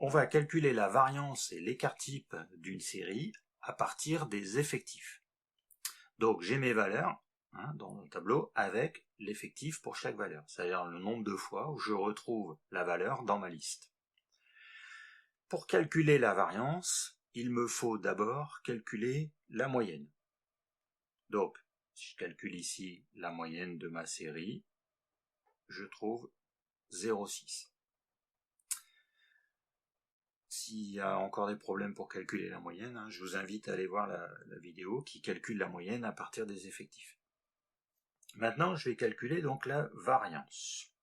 On va calculer la variance et l'écart type d'une série à partir des effectifs. Donc j'ai mes valeurs dans le tableau avec l'effectif pour chaque valeur, c'est-à-dire le nombre de fois où je retrouve la valeur dans ma liste. Pour calculer la variance, il me faut d'abord calculer la moyenne. Donc, si je calcule ici la moyenne de ma série, je trouve 0,6. S'il y a encore des problèmes pour calculer la moyenne, je vous invite à aller voir la vidéo qui calcule la moyenne à partir des effectifs. Maintenant, je vais calculer donc la variance.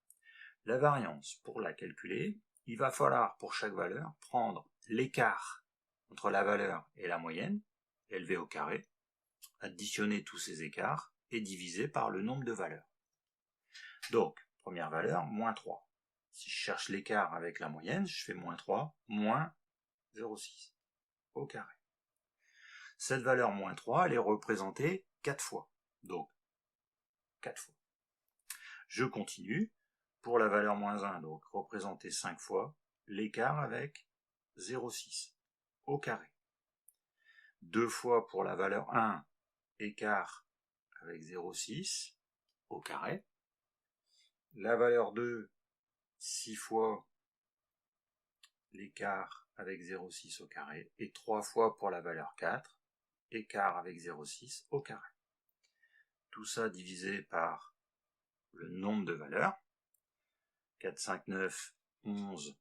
La variance, pour la calculer, il va falloir pour chaque valeur prendre l'écart entre la valeur et la moyenne, élevé au carré, additionner tous ces écarts et diviser par le nombre de valeurs. Donc, première valeur, moins 3. Si je cherche l'écart avec la moyenne, je fais moins 3, moins 0,6 au carré. Cette valeur moins 3, elle est représentée 4 fois. Donc, 4 fois. Je continue. Pour la valeur moins 1, donc représenter 5 fois, l'écart avec 0,6 au carré. 2 fois pour la valeur 1, écart avec 0,6 au carré. La valeur 2, 6 fois l'écart avec 0,6 au carré. Et 3 fois pour la valeur 4, écart avec 0,6 au carré. Tout ça divisé par le nombre de valeurs. 4, 5, 9, 11,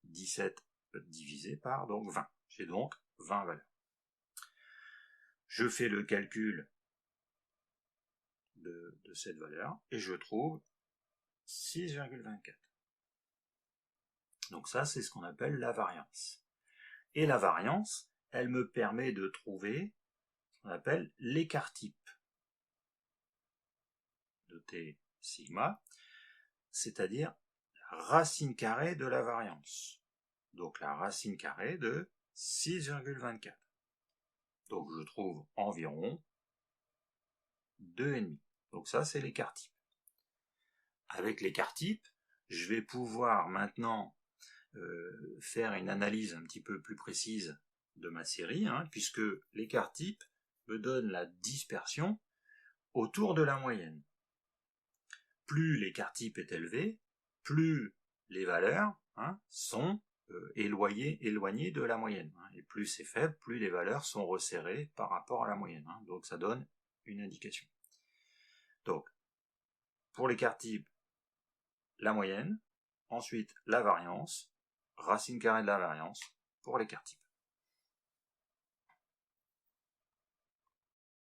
17 divisé par donc 20. J'ai donc 20 valeurs. Je fais le calcul de cette valeur et je trouve 6,24. Donc ça, c'est ce qu'on appelle la variance. Et la variance, elle me permet de trouver ce qu'on appelle l'écart type de T sigma, c'est-à-dire la racine carrée de la variance. Donc la racine carrée de 6,24. Donc je trouve environ 2,5. Donc ça, c'est l'écart type. Avec l'écart type, je vais pouvoir maintenant faire une analyse un petit peu plus précise de ma série, puisque l'écart type me donne la dispersion autour de la moyenne. Plus l'écart type est élevé, plus les valeurs sont éloignées de la moyenne. Et plus c'est faible, plus les valeurs sont resserrées par rapport à la moyenne. Donc ça donne une indication. Donc, pour l'écart type, la moyenne, ensuite la variance, racine carrée de la variance pour l'écart type.